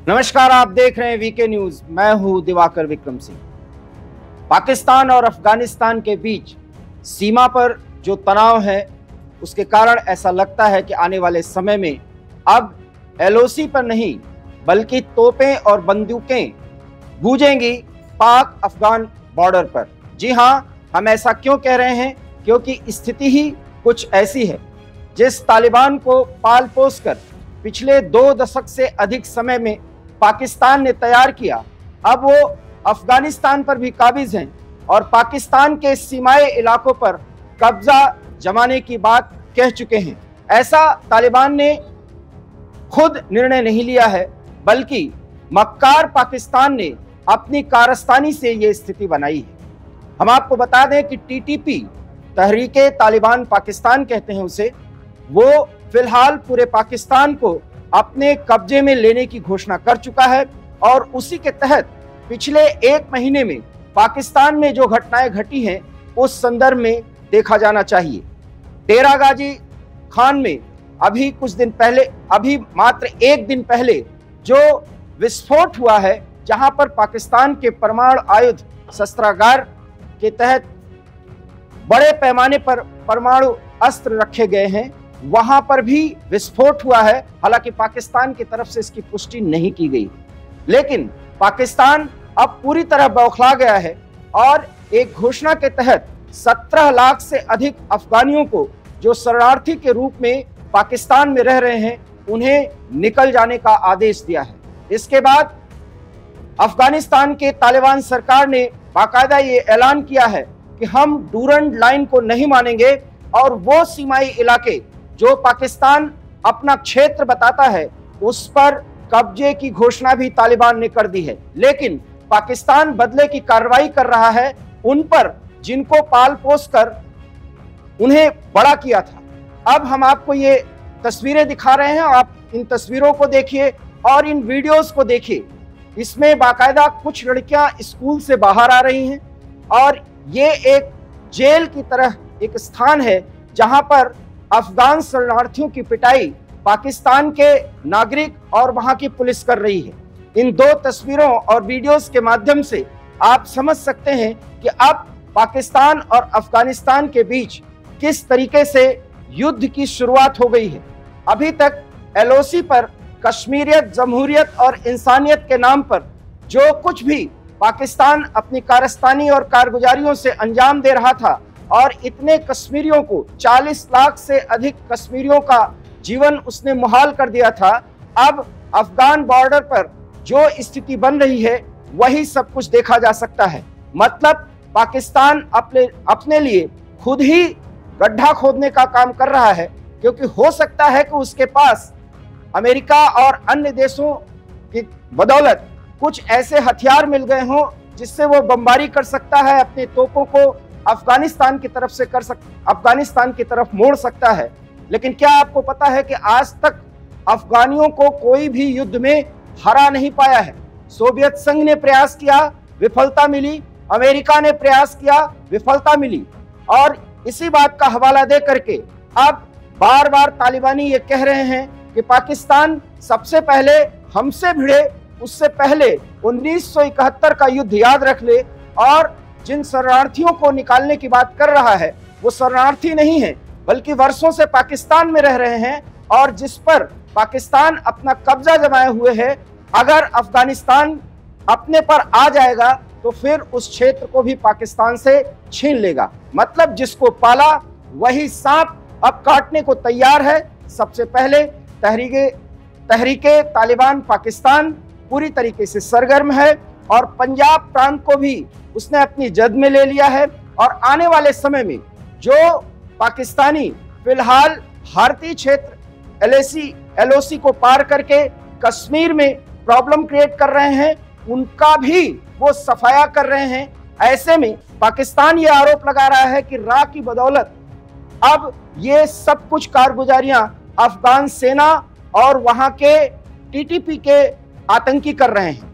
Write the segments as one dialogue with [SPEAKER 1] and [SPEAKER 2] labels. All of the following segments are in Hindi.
[SPEAKER 1] नमस्कार, आप देख रहे हैं वीके न्यूज। मैं हूं दिवाकर विक्रम सिंह। पाकिस्तान और अफगानिस्तान के बीच सीमा पर जो तनाव है उसके कारण ऐसा लगता है कि आने वाले समय में अब एलओसी पर नहीं बल्कि तोपें और बंदूकें गूंजेंगी पाक अफगान बॉर्डर पर। जी हां, हम ऐसा क्यों कह रहे हैं? क्योंकि स्थिति ही कुछ ऐसी है। जिस तालिबान को पाल पोस कर पिछले 2 दशक से अधिक समय में पाकिस्तान ने तैयार किया, अब वो अफगानिस्तान पर भी काबिज हैं और पाकिस्तान के सीमाई इलाकों पर कब्जा जमाने की बात कह चुके हैं। ऐसा तालिबान ने खुद निर्णय नहीं लिया है, बल्कि मक्कार पाकिस्तान ने अपनी कारस्तानी से ये स्थिति बनाई है। हम आपको बता दें कि टीटीपी, तहरीके तालिबान पाकिस्तान कहते हैं उसे, वो फिलहाल पूरे पाकिस्तान को अपने कब्जे में लेने की घोषणा कर चुका है और उसी के तहत पिछले 1 महीने में पाकिस्तान में जो घटनाएं घटी हैं उस संदर्भ में देखा जाना चाहिए। डेरा गाजी खान में अभी मात्र 1 दिन पहले जो विस्फोट हुआ है, जहां पर पाकिस्तान के परमाणु आयुध शस्त्रागार के तहत बड़े पैमाने पर परमाणु अस्त्र रखे गए हैं, वहां पर भी विस्फोट हुआ है। हालांकि पाकिस्तान की तरफ से इसकी पुष्टि नहीं की गई, लेकिन पाकिस्तान अब पूरी तरह बौखला गया है और एक घोषणा के तहत 17 लाख से अधिक अफगानियों को जो शरणार्थी के रूप में पाकिस्तान में रह रहे हैं, उन्हें निकल जाने का आदेश दिया है। इसके बाद अफगानिस्तान के तालिबान सरकार ने बाकायदा ये ऐलान किया है कि हम डूरंड लाइन को नहीं मानेंगे और वो सीमाई इलाके जो पाकिस्तान अपना क्षेत्र बताता है उस पर कब्जे की घोषणा भी तालिबान ने कर दी है। लेकिन पाकिस्तान बदले की कार्रवाई कर रहा है उन पर जिनको पाल पोस कर उन्हें बड़ा किया था। अब हम आपको ये तस्वीरें दिखा रहे हैं, आप इन तस्वीरों को देखिए और इन वीडियोस को देखिए। इसमें बाकायदा कुछ लड़कियां स्कूल से बाहर आ रही हैं और ये एक जेल की तरह एक स्थान है जहां पर अफगान शरणार्थियों की पिटाई पाकिस्तान के नागरिक और वहां की पुलिस कर रही है। इन 2 तस्वीरों और वीडियोस के माध्यम से आप समझ सकते हैं कि अब पाकिस्तान और अफगानिस्तान के बीच किस तरीके से युद्ध की शुरुआत हो गई है। अभी तक एलओसी पर कश्मीरियत, जमहूरियत और इंसानियत के नाम पर जो कुछ भी पाकिस्तान अपनी कारस्तानी और कारगुजारियों से अंजाम दे रहा था और इतने कश्मीरियों को, 40 लाख से अधिक कश्मीरियों का जीवन उसने मुहाल कर दिया था, अब अफगान बॉर्डर पर जो स्थिति बन रही है वही सब कुछ देखा जा सकता है। मतलब पाकिस्तान अपने लिए खुद ही गड्ढा खोदने का काम कर रहा है, क्योंकि हो सकता है कि उसके पास अमेरिका और अन्य देशों की बदौलत कुछ ऐसे हथियार मिल गए हों जिससे वो बमबारी कर सकता है, अपने तोपों को अफगानिस्तान की तरफ मोड़ सकता है। लेकिन क्या आपको पता है कि आज तक अफगानियों को कोई भी युद्ध में हरा नहीं पाया है। सोवियत संघ ने प्रयास किया, विफलता मिली, अमेरिका ने प्रयास किया, विफलता मिली, और इसी बात का हवाला दे करके अब बार बार तालिबानी ये कह रहे हैं कि पाकिस्तान सबसे पहले हमसे भिड़े, उससे पहले 1971 का युद्ध याद रख ले, और जिन शरणार्थियों को निकालने की बात कर रहा है वो शरणार्थी नहीं है बल्कि वर्षों से पाकिस्तान में रह रहे हैं और जिस पर पाकिस्तान अपना कब्जा जमाए हुए है। अगर अफगानिस्तान अपने पर आ जाएगा तो फिर उस क्षेत्र को भी पाकिस्तान से छीन लेगा। मतलब जिसको पाला वही सांप अब काटने को तैयार है। सबसे पहले तहरीके तालिबान पाकिस्तान पूरी तरीके से सरगर्म है और पंजाब प्रांत को भी उसने अपनी जद में ले लिया है। और आने वाले समय में जो पाकिस्तानी फिलहाल भारतीय क्षेत्र एलओसी को पार करके कश्मीर में प्रॉब्लम क्रिएट कर रहे हैं, उनका भी वो सफाया कर रहे हैं। ऐसे में पाकिस्तान ये आरोप लगा रहा है कि रा की बदौलत अब ये सब कुछ कारगुजारियां अफगान सेना और वहां के टीटीपी के आतंकी कर रहे हैं।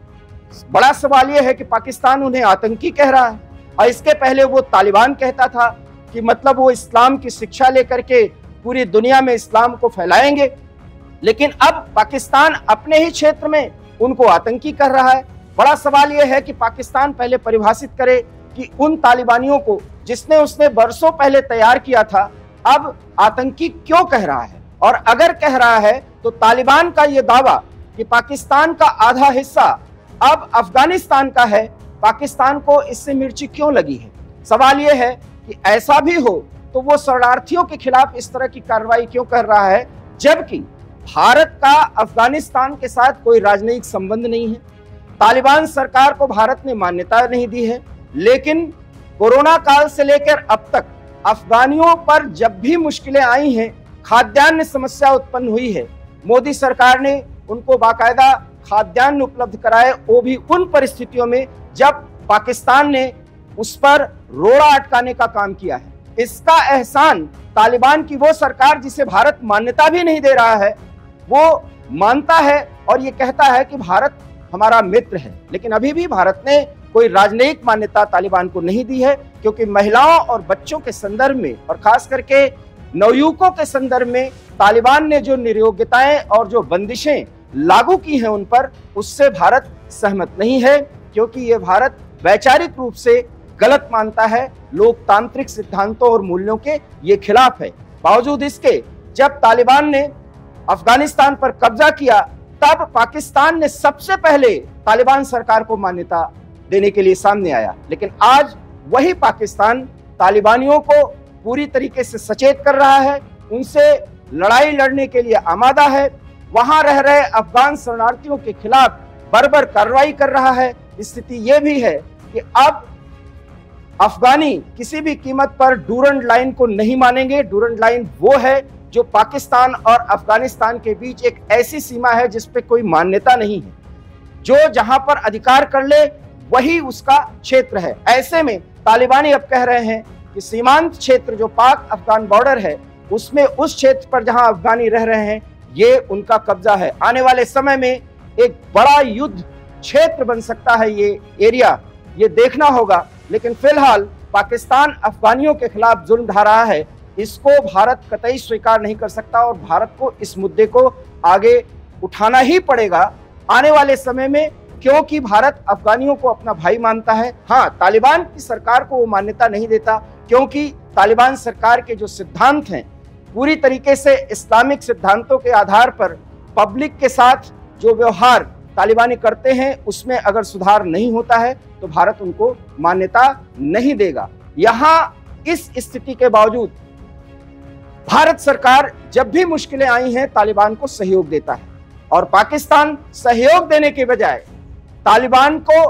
[SPEAKER 1] बड़ा सवाल यह है कि पाकिस्तान उन्हें आतंकी कह रहा है और इसके पहले वो तालिबान कहता था कि मतलब वो इस्लाम की शिक्षा लेकर के पूरी दुनिया में इस्लाम को फैलाएंगे। लेकिन अब पाकिस्तान अपने ही क्षेत्र में उनको आतंकी कर रहा है। बड़ा सवाल यह है कि पाकिस्तान पहले परिभाषित करे कि उन तालिबानियों को जिसने उसने बरसों पहले तैयार किया था अब आतंकी क्यों कह रहा है, और अगर कह रहा है तो तालिबान का यह दावा कि पाकिस्तान का आधा हिस्सा अब अफगानिस्तान का है, पाकिस्तान को इससे मिर्ची क्यों लगी है। सवाल यह है कि ऐसा भी हो तो वो शरणार्थियों के खिलाफ इस तरह की कार्रवाई क्यों कर रहा है, जबकि भारत का अफगानिस्तान के साथ कोई राजनयिक संबंध नहीं है। तालिबान सरकार को भारत ने मान्यता नहीं दी है, लेकिन कोरोना काल से लेकर अब तक अफगानियों पर जब भी मुश्किलें आई हैं, खाद्यान्न समस्या उत्पन्न हुई है, मोदी सरकार ने उनको बाकायदा खाद्यान्न उपलब्ध कराए, वो भी उन परिस्थितियों में जब पाकिस्तान ने उस पर रोड़ा अटकाने का काम किया है। इसका एहसान तालिबान की वो सरकार जिसे भारत मान्यता भी नहीं दे रहा है वो मानता है और ये कहता है कि भारत हमारा मित्र है, लेकिन अभी भी भारत ने कोई राजनयिक मान्यता तालिबान को नहीं दी है, क्योंकि महिलाओं और बच्चों के संदर्भ में और खास करके नवयुवकों के संदर्भ में तालिबान ने जो नियोग्यताएं और जो बंदिशें लागू की हैं उन पर, उससे भारत सहमत नहीं है, क्योंकि ये भारत वैचारिक रूप से गलत मानता है, लोकतांत्रिक सिद्धांतों और मूल्यों के ये खिलाफ है। बावजूद इसके जब तालिबान ने अफगानिस्तान पर कब्जा किया तब पाकिस्तान ने सबसे पहले तालिबान सरकार को मान्यता देने के लिए सामने आया, लेकिन आज वही पाकिस्तान तालिबानियों को पूरी तरीके से सचेत कर रहा है, उनसे लड़ाई लड़ने के लिए आमादा है, वहां रह रहे अफगान शरणार्थियों के खिलाफ बर्बर कार्रवाई कर रहा है। स्थिति यह भी है कि अब अफगानी किसी भी कीमत पर डूरंड लाइन को नहीं मानेंगे। डूरंड लाइन वो है जो पाकिस्तान और अफगानिस्तान के बीच एक ऐसी सीमा है जिस पे कोई मान्यता नहीं है, जो जहां पर अधिकार कर ले वही उसका क्षेत्र है। ऐसे में तालिबानी अब कह रहे हैं कि सीमांत क्षेत्र जो पाक अफगान बॉर्डर है उसमें उस क्षेत्र पर जहां अफगानी रह रहे हैं ये उनका कब्जा है। आने वाले समय में एक बड़ा युद्ध क्षेत्र बन सकता है ये एरिया, ये देखना होगा। लेकिन फिलहाल पाकिस्तान अफगानियों के खिलाफ जुल्म ढा रहा है, इसको भारत कतई स्वीकार नहीं कर सकता और भारत को इस मुद्दे को आगे उठाना ही पड़ेगा आने वाले समय में, क्योंकि भारत अफगानियों को अपना भाई मानता है। हाँ, तालिबान की सरकार को वो मान्यता नहीं देता, क्योंकि तालिबान सरकार के जो सिद्धांत हैं पूरी तरीके से इस्लामिक सिद्धांतों के आधार पर पब्लिक के साथ जो व्यवहार तालिबानी करते हैं उसमें अगर सुधार नहीं होता है तो भारत उनको मान्यता नहीं देगा। यहाँ इस स्थिति के बावजूद भारत सरकार जब भी मुश्किलें आई हैं तालिबान को सहयोग देता है, और पाकिस्तान सहयोग देने के बजाय तालिबान को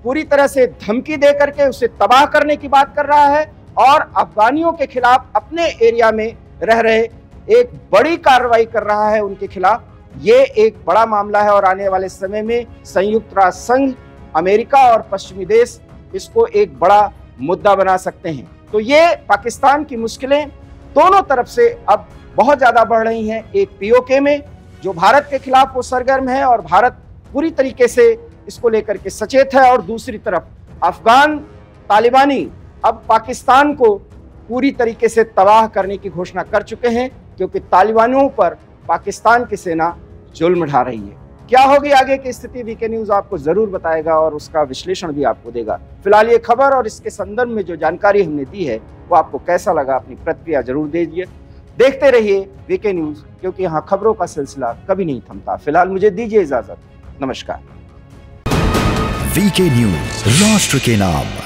[SPEAKER 1] पूरी तरह से धमकी दे करके उसे तबाह करने की बात कर रहा है और अफगानियों के खिलाफ अपने एरिया में रह रहे एक बड़ी कार्रवाई कर रहा है उनके खिलाफ। ये एक बड़ा मामला है और आने वाले समय में संयुक्त राष्ट्र संघ, अमेरिका और पश्चिमी देश इसको एक बड़ा मुद्दा बना सकते हैं। तो ये पाकिस्तान की मुश्किलें दोनों तरफ से अब बहुत ज्यादा बढ़ रही हैं। एक पीओके में जो भारत के खिलाफ वो सरगर्म है और भारत पूरी तरीके से इसको लेकर के सचेत है, और दूसरी तरफ अफगान तालिबानी अब पाकिस्तान को पूरी तरीके से तबाह करने की घोषणा कर चुके हैं, क्योंकि तालिबानियों पर पाकिस्तान की सेना जुल्म ढा रही है। क्या होगी आगे की स्थिति, वीके न्यूज आपको जरूर बताएगा और उसका विश्लेषण भी आपको देगा। फिलहाल ये खबर और इसके संदर्भ में जो जानकारी हमने दी है वो आपको कैसा लगा, अपनी प्रतिक्रिया जरूर दीजिए। देखते रहिए वीके न्यूज, क्योंकि यहाँ खबरों का सिलसिला कभी नहीं थमता। फिलहाल मुझे दीजिए इजाजत, नमस्कार।
[SPEAKER 2] वीके न्यूज, राष्ट्र के नाम।